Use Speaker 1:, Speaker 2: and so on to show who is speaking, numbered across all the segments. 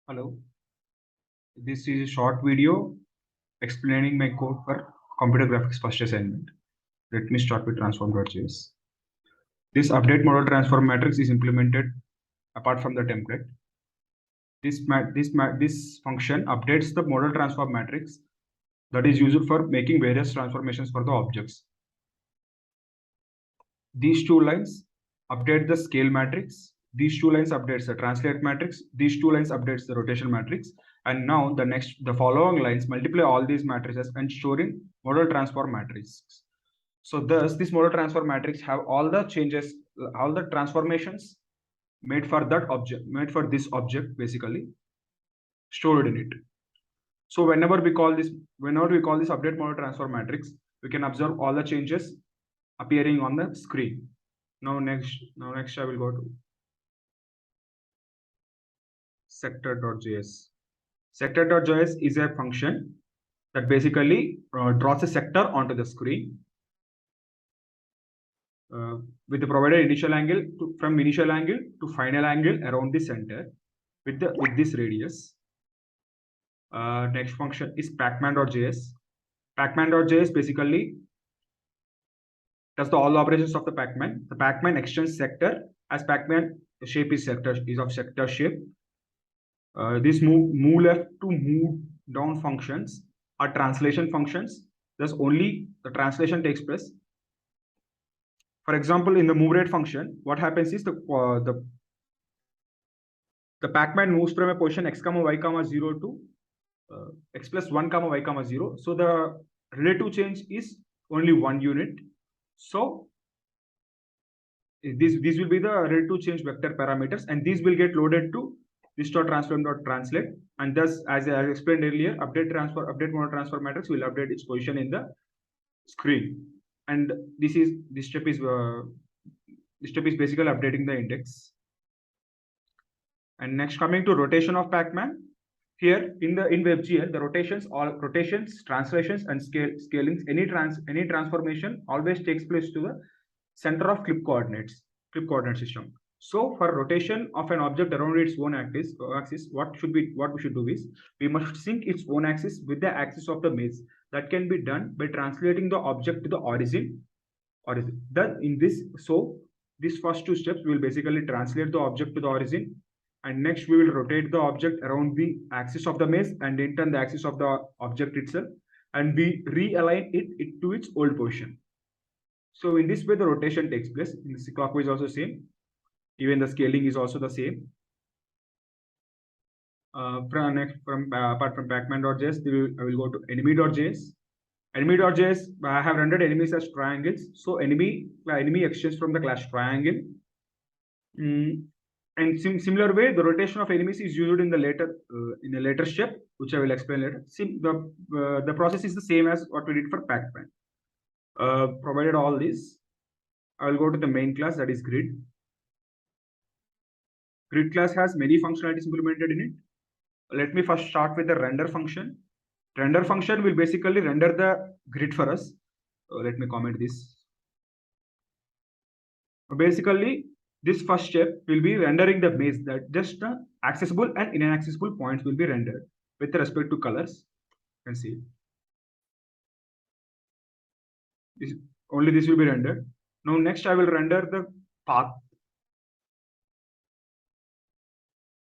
Speaker 1: Hello, this is a short video explaining my code for computer graphics first assignment. Let me start with transform.js. This update model transform matrix is implemented apart from the template. This function updates the model transform matrix that is used for making various transformations for the objects. These two lines update the scale matrix. These two lines updates the translate matrix. These two lines updates the rotation matrix. And now the following lines multiply all these matrices and storing model transform matrix. So thus this model transform matrix have all the changes, all the transformations made for that object, made for this object basically stored in it. So whenever we call this update model transform matrix, we can observe all the changes appearing on the screen. Now next I will go to sector.js. Sector.js is a function that basically draws a sector onto the screen with the provided initial angle from initial angle to final angle around the center with this radius. Next function is Pac-man.js. Pac-man.js basically does all the operations of the Pac-man. The Pac-man extends sector as Pac-man shape is of sector shape. These move left to move down functions are translation functions. Thus only the translation takes place. For example, in the move rate function, what happens is the Pac-man moves from a position x comma y comma 0 to x plus 1 comma y comma 0. So the relative change is only 1 unit. So this will be the relative change vector parameters, and these will get loaded to this.transform.translate, and thus, as I explained earlier, update model transform matrix will update its position in the screen, and this step is basically updating the index. And next, coming to rotation of Pac-man. Here in WebGL, the rotations, translations, and scalings, any transformation always takes place to the center of clip coordinate system. So for rotation of an object around its own axis, what we should do is we must sync its own axis with the axis of the maze. That can be done by translating the object to the origin. These first two steps will basically translate the object to the origin, and next we will rotate the object around the axis of the maze and in turn the axis of the object itself, and we realign it to its old position. So in this way the rotation takes place. In the clockwise also same. Even the scaling is also the same. Apart from Pac-man.js, I will go to enemy.js. Enemy.js, I have rendered enemies as triangles. So enemy extends from the class triangle. And similar way, the rotation of enemies is used in a later step, which I will explain later. The process is the same as what we did for Pac-man. Provided all this, I will go to the main class, that is grid. Grid class has many functionalities implemented in it. Let me first start with the render function. Render function will basically render the grid for us. Let me comment this. Basically, this first step will be rendering the maze, that just the accessible and inaccessible points will be rendered with respect to colors. You can see this, only this will be rendered. Now next I will render the path.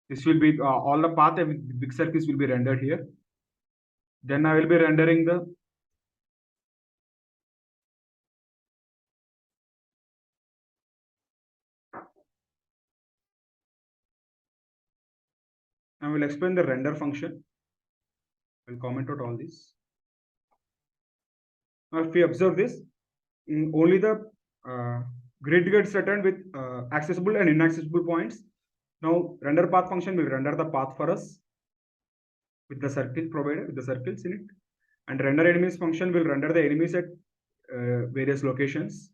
Speaker 1: This will be all the path with big circles will be rendered here. Then I will be rendering the I will explain the render function. I will comment out all this. Now if we observe this, only the grid gets returned with accessible and inaccessible points. Now render path function will render the path for us with the circle provided, with the circles in it, and render enemies function will render the enemies at various locations,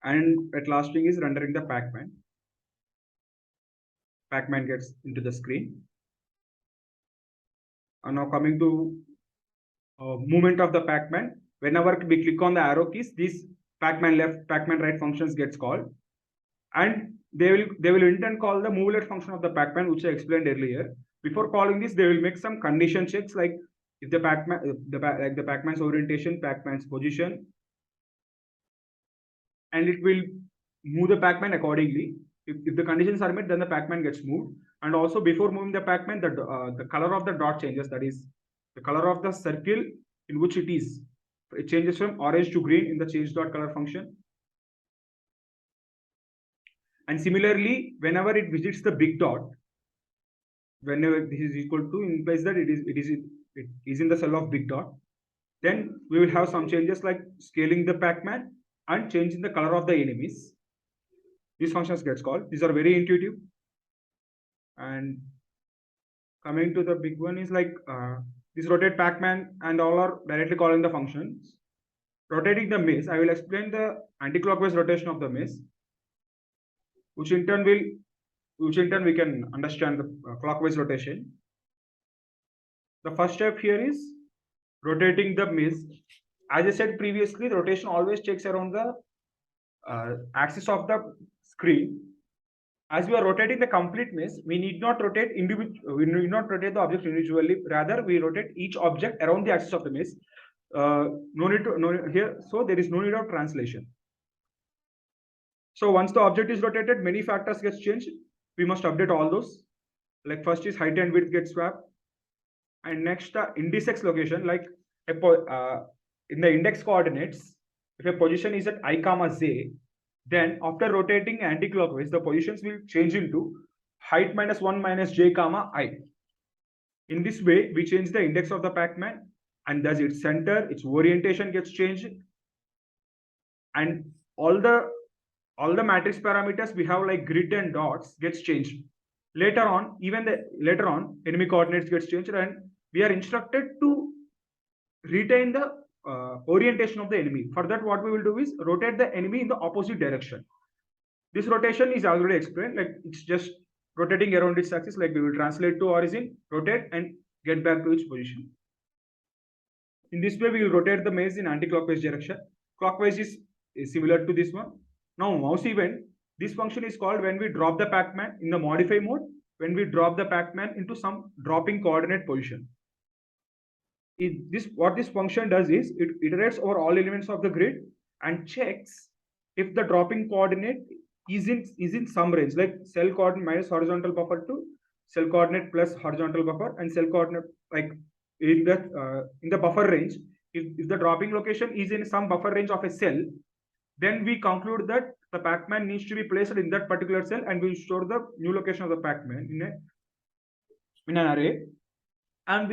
Speaker 1: and at last thing is rendering the Pac-man. Pac-man gets into the screen. And now coming to movement of the Pac-man, whenever we click on the arrow keys, these Pac-man left, Pac-man right functions gets called, and they will in turn call the movelet function of the Pac-man, which I explained earlier. Before calling this, they will make some condition checks, like if the Pac-man, like the Pac-man's orientation, Pac-man's position, and it will move the Pac-man accordingly. If the conditions are met, then the Pac-man gets moved. And also before moving the Pac-man, the color of the dot changes. That is, the color of the circle in which it is. It changes from orange to green in the change dot color function. And similarly, whenever it visits the big dot, whenever this is equal to, implies that it is in the cell of big dot, then we will have some changes like scaling the Pac-man and changing the color of the enemies. These functions gets called. These are very intuitive. And coming to the big one is like this rotate Pac-man and all are directly calling the functions. Rotating the maze, I will explain the anti-clockwise rotation of the maze, which in turn we can understand the clockwise rotation. The first step here is rotating the maze. As I said previously, the rotation always takes around the axis of the screen. As we are rotating the complete maze, we need not rotate the object individually. Rather, we rotate each object around the axis of the maze. So there is no need of translation. So once the object is rotated, many factors gets changed. We must update all those. Like first is height and width get swapped, and next index location, like in the index coordinates, if a position is at I comma j, then after rotating anti-clockwise, the positions will change into height minus 1 minus j comma I. In this way, we change the index of the Pac-man, and thus its center, its orientation gets changed, and all the matrix parameters we have like grid and dots gets changed. Later on, enemy coordinates gets changed, and we are instructed to retain the orientation of the enemy. For that, what we will do is rotate the enemy in the opposite direction. This rotation is already explained, like it's just rotating around its axis, like we will translate to origin, rotate, and get back to its position. In this way, we will rotate the maze in anti-clockwise direction. Clockwise is similar to this one. Now, mouse event, this function is called when we drop the Pac-man in the modify mode, when we drop the Pac-man into some dropping coordinate position. What this function does is it iterates over all elements of the grid and checks if the dropping coordinate is in some range, like cell coordinate minus horizontal buffer to cell coordinate plus horizontal buffer, and cell coordinate like in the buffer range. If the dropping location is in some buffer range of a cell, then we conclude that the Pac-man needs to be placed in that particular cell, and we store the new location of the Pac-man in an array. And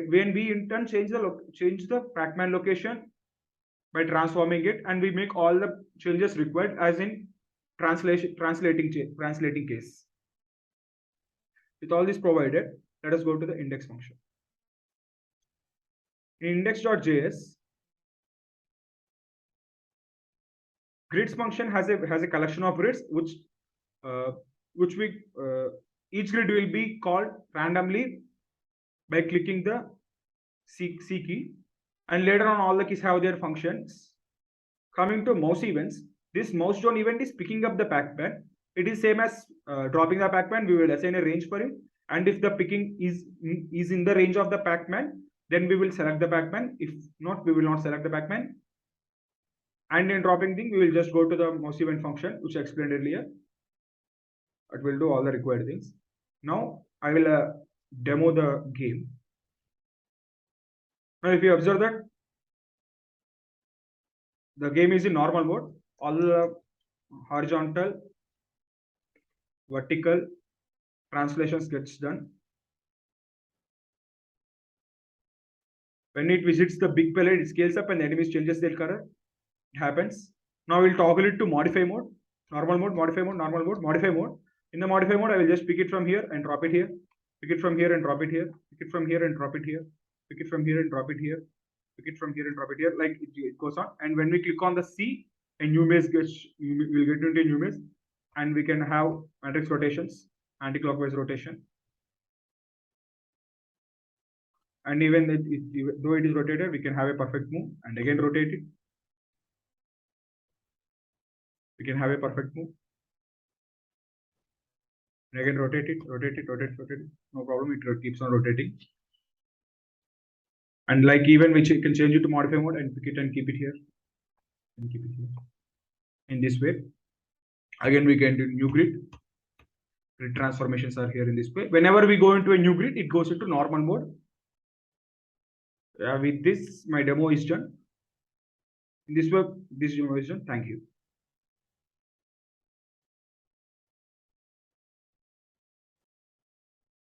Speaker 1: when we in turn change the Pac-man location by transforming it, and we make all the changes required as in translating case. With all this provided, let us go to the index function. In index.js, grids function has a collection of grids each grid will be called randomly by clicking the C key, and later on all the keys have their functions. Coming to mouse events, this mouse down event is picking up the Pac-man. It is same as dropping the Pac-man. We will assign a range for it, and if the picking is in the range of the Pac-man, then we will select the Pac-man. If not, we will not select the Pac-man. And in dropping thing, we will just go to the mouse event function, which I explained earlier. It will do all the required things. Now I will demo the game. Now, if you observe that the game is in normal mode, all the horizontal, vertical translations gets done. When it visits the big palette, it scales up and the enemies changes their color. It happens. Now we'll toggle it to modify mode, normal mode, modify mode, normal mode, modify mode. In the modify mode, I will just pick it from here and drop it here. Pick it from here and drop it here. Pick it from here and drop it here. Pick it from here and drop it here. Pick it from here and drop it here. Like it goes on. And when we click on the C, a new maze we'll get into a new maze, and we can have matrix rotations, anti-clockwise rotation. And even though it is rotated, we can have a perfect move and again rotate it. We can have a perfect move. And again, rotate it. No problem. It keeps on rotating. And like even which you can change it to modify mode and pick it and keep it here. And keep it here. In this way. Again, we can do new grid. Grid transformations are here in this way. Whenever we go into a new grid, it goes into normal mode. With this, my demo is done. In this way, this demo is done. Thank you.